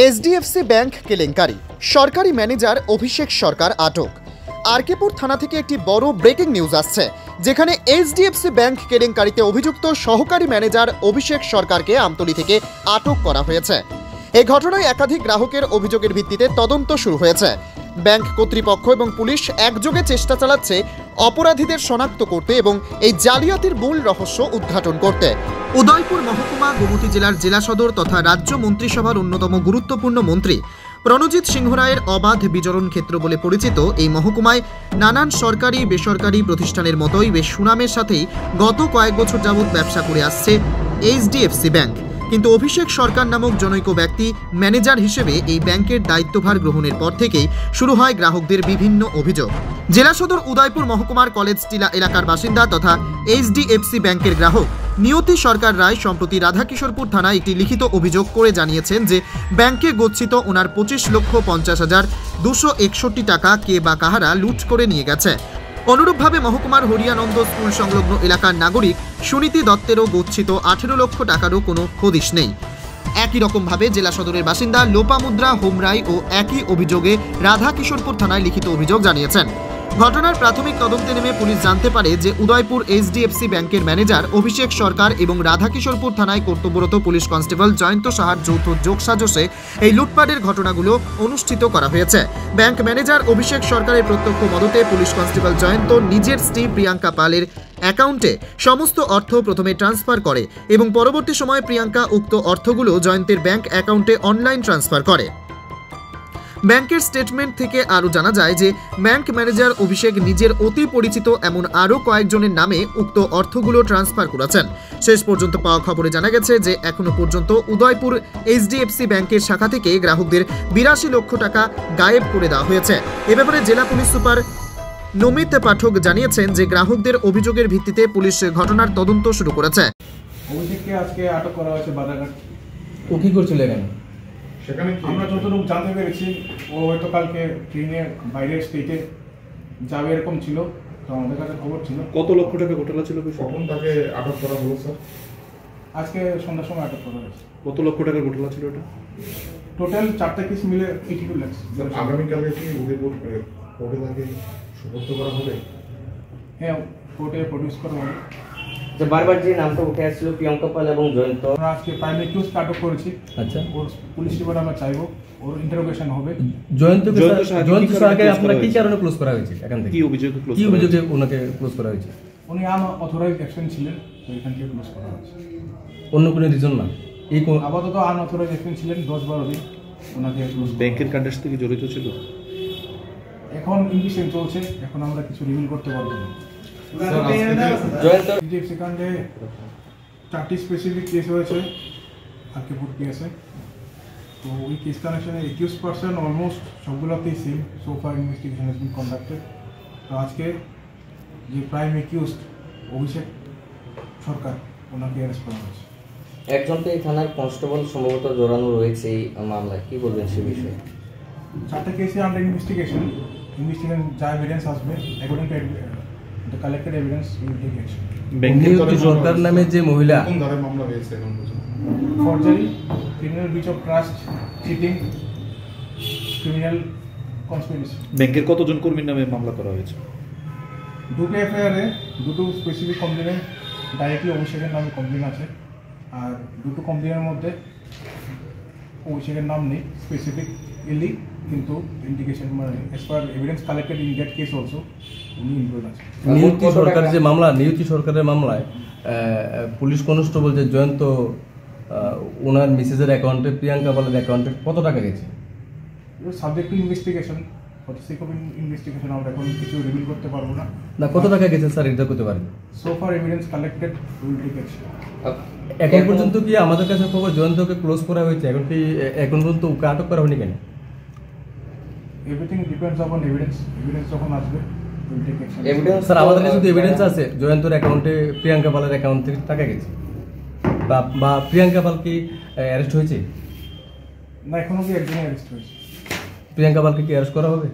HDFC bank কেলেঙ্কারি, সরকারি manager অভিষেক সরকার আটক। আরকেপুর থানা থেকে একটি বড় ব্রেকিং নিউজ আসছে, যেখানে এইচডিএফসি ব্যাংক কেলেঙ্কারিতে অভিযুক্ত সহকারী ম্যানেজার অভিষেক সরকারকে আমতলী থেকে আটক করা হয়েছে। এই ঘটনায় একাধিক গ্রাহকের অভিযোগের ভিত্তিতে তদন্ত শুরু হয়েছে। ব্যাংক কর্তৃপক্ষ এবং পুলিশ একযোগে চেষ্টা চালাচ্ছে অপরাধীদের শনাক্ত করতে এবং এই জালিয়াতির মূল রহস্য উদ্ঘাটন করতে। উদয়পুর মহকুমা গোমতী জেলার জেলা সদর তথা রাজ্য মন্ত্রিসভার অন্যতম গুরুত্বপূর্ণ মন্ত্রী প্রণজিৎ সিংহ রায়ের অবাধ বিচরণ ক্ষেত্র বলে পরিচিত এই মহকুমায় নানান সরকারি বেসরকারি প্রতিষ্ঠানের মতোই বেশ সুনামের সাথেই গত কয়েক বছর যাবৎ ব্যবসা করে আসছে এইচডিএফসি ব্যাংক। কিন্তু অভিষেক সরকার নামক জনৈক ব্যক্তি ম্যানেজার হিসেবে এই ব্যাংকের দায়িত্বভার গ্রহণের পর থেকেই শুরু হয় গ্রাহকদের বিভিন্ন অভিযোগ। জেলা সদর উদয়পুর মহকুমার কলেজ টিলা এলাকার বাসিন্দা তথা এইচডিএফসি ব্যাংকের গ্রাহক নিয়তি সরকার রায় সম্প্রতি রাধাকিশোরপুর থানায় একটি লিখিত অভিযোগ করে জানিয়েছেন যে ব্যাংকে গচ্ছিত ওনার 25,50,261 টাকা কে বা কাহারা লুট করে নিয়ে গেছে। অনুরূপভাবে মহকুমার হরিয়ানন্দ স্কুল সংলগ্ন এলাকার নাগরিক সুনীতি দত্তেরও গচ্ছিত 18 লক্ষ টাকারও কোনো হদিশ নেই। একই রকমভাবে জেলা সদরের বাসিন্দা লোপামুদ্রা হোমরাই ও একই অভিযোগে রাধাকিশোরপুর থানায় লিখিত অভিযোগ জানিয়েছেন। ঘটনার প্রাথমিক তদন্তে নেমে পুলিশ জানতে পারে যে উদয়পুর এইচডিএফসি ব্যাংকের ম্যানেজার অভিষেক সরকার এবং রাধাকিশোরপুর থানায় কর্তব্যরত পুলিশ কনস্টেবল জয়ন্ত সাহার যৌথ যোগসাজশে এই লুটপাটের ঘটনাগুলো অনুষ্ঠিত করা হয়েছে। ব্যাংক ম্যানেজার অভিষেক সরকারের প্রত্যক্ষ মদতে পুলিশ কনস্টেবল জয়ন্ত নিজের স্ত্রী প্রিয়াঙ্কা পালের অ্যাকাউন্টে সমস্ত অর্থ প্রথমে ট্রান্সফার করে এবং পরবর্তী সময়ে প্রিয়াঙ্কা উক্ত অর্থগুলো জয়ন্তের ব্যাংক অ্যাকাউন্টে অনলাইন ট্রান্সফার করে। ব্যাংকের স্টেটমেন্ট থেকে আরও জানা যায় যে ব্যাংক ম্যানেজার অভিষেক নিজের অতি পরিচিত এমন আরও কয়েকজনের নামে উক্ত অর্থগুলো ট্রান্সফার করেছেন। শেষ পর্যন্ত পাওয়া খবরে জানা গেছে যে এখনো পর্যন্ত উদয়পুর এইচডিএফসি ব্যাংকের শাখা থেকে গ্রাহকদের 82 লক্ষ টাকা গায়েব করে দেওয়া হয়েছে। এ ব্যাপারে জেলা পুলিশ সুপার নমিত পাঠক জানিয়েছেন যে গ্রাহকদের অভিযোগের ভিত্তিতে পুলিশ ঘটনার তদন্ত শুরু করেছে। অভিষেককে আজকে আটক করা হয়েছে বাদাঘাট। ও কি করছিল এখানে? সেখানে আমরা যতটুকু জানতে পেরেছি ও হয়তো কালকে ট্রেনে বাইরের স্টেটে যাবে এরকম ছিল, তো আমাদের কাছে খবর ছিল। কত লক্ষ টাকা ঘোটালা ছিল? কখন তাকে আটক করা হলো স্যার? আজকে সন্ধ্যার সময় আটক করা হয়েছে। কত লক্ষ টাকার ঘোটালা ছিল এটা? টোটাল 4টা কেস মিলে 82 লাখ। আগামীকালে কি উদয়পুর কোর্টে তাকে সুপর্দ করা হবে? হ্যাঁ, কোর্টে প্রডিউস করা হবে। যে বারবার যে নামটা উঠে আসছিল প্রিয়াঙ্কা পাল এবং জয়ন্ত, আমরা আজকে প্রাইমারি কেস আটক করেছি। আচ্ছা, ওর পুলিশ রিপোর্ট আমরা চাইবো, ওর ইন্টারোগেশন হবে। জয়ন্ত সাহাকে আপনারা কি কারণে ক্লোজ করা হয়েছে? এখান থেকে কি অভিযোগে ক্লোজ? কি অভিযোগে ওনাকে ক্লোজ করা হয়েছে? উনি আনঅথরাইজড অ্যাকশন ছিলেন, তো এখান থেকে ক্লোজ করা হয়েছে। অন্য কোনো রিজন না? এই আপাতত আনঅথরাইজড অ্যাকশন ছিলেন 10-12 দিন, ওনাকে ক্লোজ। ব্যাংকের কন্ট্যাক্ট থেকে জড়িত ছিল? এখন ইনভেস্টিগেশন চলছে, এখন আমরা কিছু রিভিল করতে পারবো না। জয়ন্ত সেখানে 4টি স্পেসিফিক কেস হয়েছে আরকেপুর কেসে। তো ওই কেস কানেকশনে 21% অলমোস্ট সবগুলোতেই same. So far investigation has been conducted. তো আজকে যে প্রাইম অ্যাকিউজড অভিষেক সরকার, ওনাকে অ্যারেস্ট করা হয়েছে। একজনকে এই থানার কনস্টেবল সম্ভবত জড়ানো রয়েছে এই মামলায়, কি বলবেন সে বিষয়ে? 4টা কেসে আন্ডার ইনভেস্টিগেশন যা এভিডেন্স আসবে, according to the collected evidence we will take action. নিয়তি সরকার নামে যে মহিলা কোন ধারায় মামলা হয়েছে এখন পর্যন্ত? Forgery, criminal breach of trust, cheating, criminal conspiracy. ব্যাংকের কতজন কর্মীর নামে মামলা করা হয়েছে? 2টো এফআইআরে 2টো স্পেসিফিক কমপ্লেনে ডাইরেক্টলি অভিষেকের নামে কমপ্লেন আছে, আর 2টো কমপ্লেনের মধ্যে অভিষেকের নাম নেই স্পেসিফিকলি, কিন্তু ইন্ডিকেশন মানে as per evidence collected in that case also উনি ইনভলভ আছে। নিয়তি সরকারের যে মামলা, নিয়তি সরকারের মামলায় পুলিশ কনস্টেবল যে জয়ন্ত ওনার মিসেসের অ্যাকাউন্টে, প্রিয়াঙ্কা পালের অ্যাকাউন্টে কত টাকা গেছে? Subject to investigation, for the sake of investigation আমরা এখন কিছু রিভিল করতে পারবো না। না, কত টাকা গেছে স্যার এটা করতে পারেন? So far evidence collected will take action. এখন পর্যন্ত কি আমাদের কাছে খবর জয়ন্তকে ক্লোজ করা হয়েছে? এখন পর্যন্ত ওকে আটক করা হয়নি কেন? এভরিথিং ডিপেন্ডস অন এভিডেন্স যখন আসবে will take action. Evidence sir আমাদের কাছে শুধু এভিডেন্স আছে জয়ন্তর অ্যাকাউন্টে প্রিয়াঙ্কা পালের অ্যাকাউন্ট থেকে টাকা গেছে, বা প্রিয়াঙ্কা পাল কি অ্যারেস্ট হয়েছে? না, এখনো কি একজনই অ্যারেস্ট হয়েছে। প্রিয়াঙ্কা পালকে কি অ্যারেস্ট করা হবে?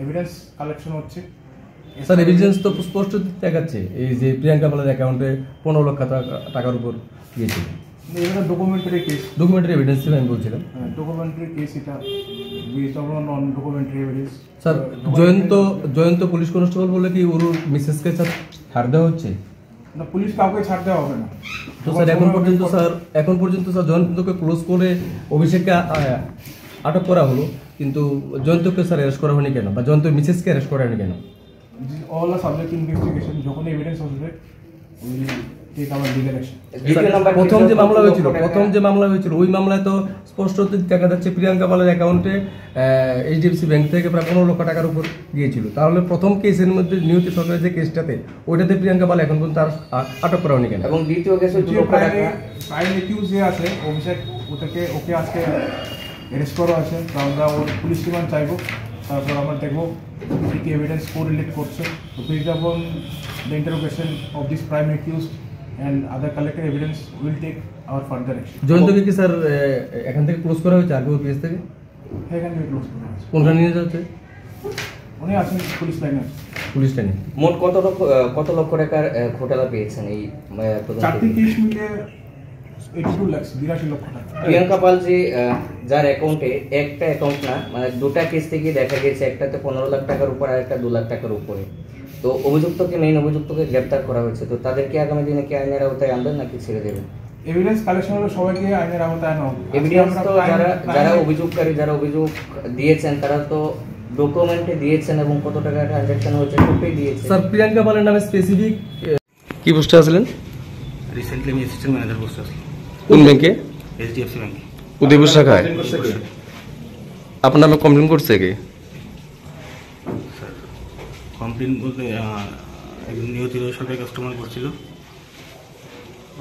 এভিডেন্স কালেকশন হচ্ছে স্যার। এভিডেন্স তো স্পষ্ট দেখাচ্ছে এই যে প্রিয়াঙ্কা পালের অ্যাকাউন্টে 15 লক্ষ টাকার উপর গিয়েছিল। এটা ডকুমেন্টারি কেস, ডকুমেন্টারি এভিডেন্স ছিল আমি বলছিলাম। ডকুমেন্টারি কেস এটা based on non documentary evidence. Sir Jayanta police constable বলে কি ওর মিসেসকে ছাড় দেওয়া হচ্ছে? না, পুলিশ কাউকে ছাড় দেওয়া হবে না। তো স্যার এখন পর্যন্ত স্যার জয়ন্তকে ক্লোজ করে অভিষেককে আটক করা হলো, কিন্তু জয়ন্তকে স্যার অ্যারেস্ট করা হয়নি কেন, বা জয়ন্ত মিসেসকে অ্যারেস্ট করা হয়নি কেন? অল আর সাবজেক্ট ইনভেস্টিগেশন, যখন এভিডেন্স আসবে will take our legal action. প্রথম যে মামলা হয়েছিল ওই মামলায় তো স্পষ্ট দেখা যাচ্ছে প্রিয়াঙ্কা পালের অ্যাকাউন্টে এইচডিএফসি ব্যাংক থেকে প্রায় 15 লক্ষ টাকার উপর গিয়েছিল। তাহলে প্রথম কেসের মধ্যে নিয়তি সরকারের যে কেসটাতে ওইটাতে প্রিয়াঙ্কা পাল এখন পর্যন্ত আটক করা হয়নি কেন? এবং দ্বিতীয় কেসে প্রাইম একিউজ যে আছে অভিষেক, ওকে আজকে অ্যারেস্ট করা আছে। তো আমরা ওর পুলিশ রিমান্ড চাইবো, তারপর আমরা দেখবো কি কি এভিডেন্স কোরিলেট করছে। তো based on the interrogation of this prime accused and other collected evidence will take our further action. জয়ন্তকে কি স্যার এখান থেকে ক্লোজ করা হয়েছে আরবিও কেস থেকে? হ্যাঁ, এখান থেকে ক্লোজ করা হয়েছে। কোনখানে নিয়ে যাচ্ছে? উনি আছেন পুলিশ লাইনে। পুলিশ লাইনে। মোট কত লক্ষ টাকার ঘোটালা পেয়েছেন এই চারটি কেস মিলে 82 লাখ 82 লক্ষ টাকা। প্রিয়াঙ্কা পাল যে যার অ্যাকাউন্টে একটা অ্যাকাউন্ট না, মানে দুটা কেস থেকে দেখা গেছে, একটাতে 15 লাখ টাকার উপর আর একটা 2 লাখ টাকার উপরে। তো মেইন অভিযুক্তকে গ্রেপ্তার করা হয়েছে। তো তাদেরকে আগামী দিনে কি আইনের আওতায় আনবেন নাকি ছেড়ে দেবেন? এভিডেন্স কালেকশন হলো সবাইকে আইনের আওতায় আনা হবে। এভিডেন্স তো যারা অভিযোগকারী, যারা অভিযোগ দিয়েছেন তারা তো ডকুমেন্টে দিয়েছেন এবং কত টাকা ট্রানজাকশন হয়েছে সবটাই দিয়েছে। স্যার প্রিয়াঙ্কা পালের নামে স্পেসিফিক কি পোস্টে আছিলেন? রিসেন্টলি আমি অ্যাসিস্ট্যান্ট ম্যানেজার পোস্টে আছি। কোন ব্যাংকে? এইচডিএফসি ব্যাংকে। উদয়পুর শাখায়। আপনার নামে কমপ্লেন করছে কি? কমপ্লেন বলতে একজন নিয়তি সরকারি কাস্টমার করছিল,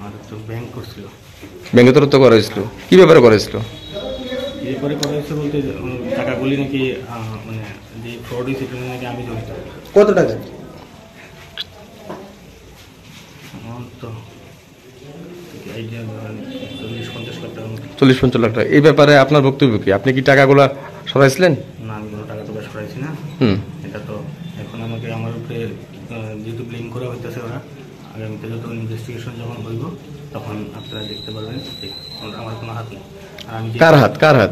আর তো ব্যাংক করছিল। ব্যাংকে তরফ করা হয়েছিল, কি ব্যাপারে করা হয়েছিল? এরপরে করা হয়েছে বলতে টাকাগুলি নাকি মানে যে ফ্রড হয়েছে সেটা নাকি আমি জড়িত। কত টাকা? আমার তো আইডিয়া 40-50 লাখ টাকার মতো। 40-50 লাখ টাকা। এই ব্যাপারে আপনার বক্তব্য কি? আপনি কি টাকাগুলো সরাইছিলেন? না, আমি কোনো টাকা তো বেশ করাইছি না। এটা তো এখন আমাকে আমার উপরে যেহেতু ব্লেম করা হইতেছে, ওরা আগামীতে যত ইনভেস্টিগেশন যখন হইব তখন আপনারা দেখতে পারবেন যে আমার কোনো হাত নেই। আর আমি কার হাত?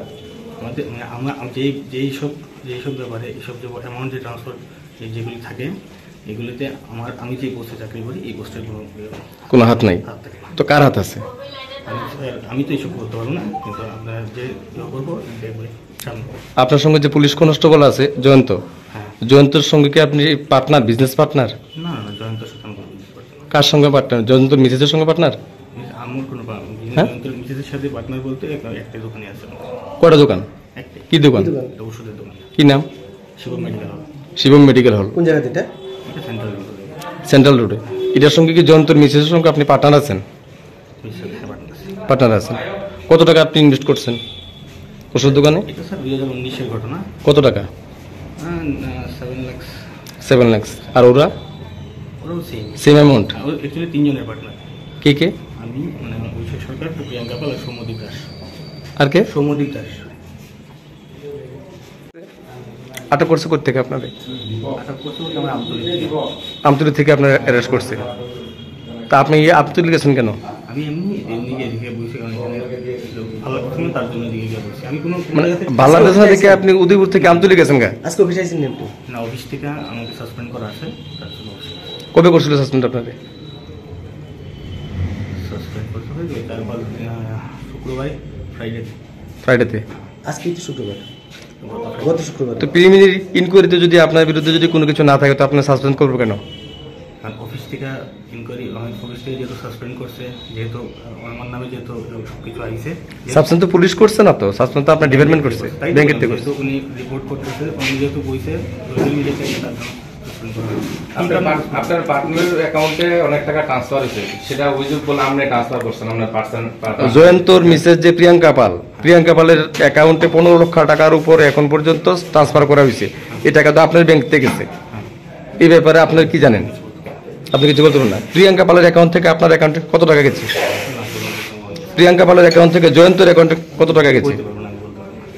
আমাদের আমরা যেইসব ব্যাপারে এইসব যে অ্যামাউন্ট যে ট্রান্সফার যেগুলি থাকে এগুলিতে আমি যে পোস্টে চাকরি করি এই পোস্টের কোনো হাত নাই। হাত থাকে না। তো কার হাত আছে? আমি তো এইসব করতে পারবো না, কিন্তু আপনারা যে করবো দেখবে সামনে। আপনার সঙ্গে যে পুলিশ কনস্টেবল আছে জয়ন্ত, জয়ন্তর সঙ্গে কি আপনি পার্টনার, বিজনেস পার্টনার? না, জয়ন্ত সাথে আমি কোনো business partner না। কার সঙ্গে পার্টনার? জয়ন্ত মিসেসের সঙ্গে পার্টনার? আমার কোনো জয়ন্তের মিসেসের সাথে পার্টনার বলতে একটাই দোকানে আছে। কয়টা দোকান? একটাই। কি দোকান? একটা ওষুধের দোকান। কি নাম? Shivam medical hall. Shivam medical hall. কোন জায়গাতে এটা? এটা সেন্ট্রাল রোড। সেন্ট্রাল রোডে। এটার সঙ্গে কি জয়ন্তর মিসেসের সঙ্গে আপনি পার্টনার আছেন? পার্টনার আছেন। কত টাকা আপনি ইনভেস্ট করছেন ওষুধ দোকানে? এটা স্যার 2019-এর ঘটনা। কত টাকা? 7 লাখ। 7 লাখ। আর ওরাও সেম অ্যামাউন্ট? অ্যাকচুয়ালি 3 জনের পার্টনার। কে? আমি মানে অভিষেক সরকার, প্রিয়াঙ্কা পাল আর সৌম্যদীপ দাস। আর কে? সৌম্যদীপ দাস। আটক করছে কোথা থেকে আপনাদের? আটক করতে বলতে আমরা আমতলী থেকে আপনার অ্যারেস্ট করছে। তা আপনি আমতলী গেছেন কেন? আমি এমনি এদিকে বসে, কারণ এখানে ভালো লাগছে না, তার জন্য এদিকে গিয়ে বসে। আমি কোনো মানে ভালো লাগছে না দেখে আপনি উদয়পুর থেকে আমতলী গেছেন গা? আজকে অফিসে আইছেন আপনি? না, অফিস থেকে আমাকে সাসপেন্ড করা আছে, তার জন্য কবে করছিল সাসপেন্ড আপনাদের? সাসপেন্ড করতে হবে তারপর শুক্রবার ফ্রাইডেতে। আজকে তো শুক্রবার, গত শুক্রবার। তো প্রিলিমিনারি ইনকোয়ারিতে যদি আপনার বিরুদ্ধে যদি কোনো কিছু না থাকে তো আপনি সাসপেন্ড করবো কেন? কারণ অফিস থেকে ইনকোয়ারি, অফিস থেকে যেহেতু সাসপেন্ড করছে, যেহেতু আমার নামে যেহেতু সবকিছু আইছে, সাসপেন্ড তো পুলিশ করছে না, তো সাসপেন্ড তো আপনার ডিপার্টমেন্ট করছে, ব্যাংকের থেকে করছে। উনি রিপোর্ট করতেছে, উনি যেহেতু বইছে সোশ্যাল মিডিয়াতে তার জন্য সাসপেন্ড করা হয়েছে। আপনার পার্টনারের অ্যাকাউন্টে অনেক টাকা ট্রান্সফার হয়েছে, সেটা অভিযোগ বলে আপনি ট্রান্সফার করছেন আপনার পার্সন। জয়ন্তর মিসেস যে প্রিয়াঙ্কা পালের অ্যাকাউন্টে 15 লক্ষ টাকার উপরে এখন পর্যন্ত ট্রান্সফার করা হয়েছে। এই টাকা তো আপনার ব্যাংক থেকে গেছে। এই ব্যাপারে আপনার কি জানেন? আপনি কিছু বলতে পারেন না। প্রিয়াঙ্কা পালের অ্যাকাউন্ট থেকে আপনার অ্যাকাউন্টে কত টাকা গেছে? প্রিয়াঙ্কা পালের অ্যাকাউন্ট থেকে জয়ন্তের অ্যাকাউন্টে কত টাকা গেছে?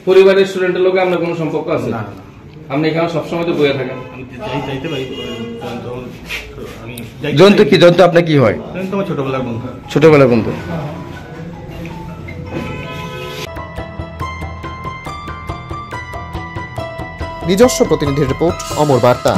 পরিবারের স্টুডেন্টের লোকে আপনার কোনো সম্পর্ক আছে? আপনি এখানে সবসময় তো বইয়ে থাকেন। যাইতে পারি। জয়ন্ত কি? জয়ন্ত আপনার কি হয়? তোমার ছোটবেলার বন্ধু। ছোটবেলার বন্ধু। নিজস্ব প্রতিনিধির রিপোর্ট, অমর বার্তা।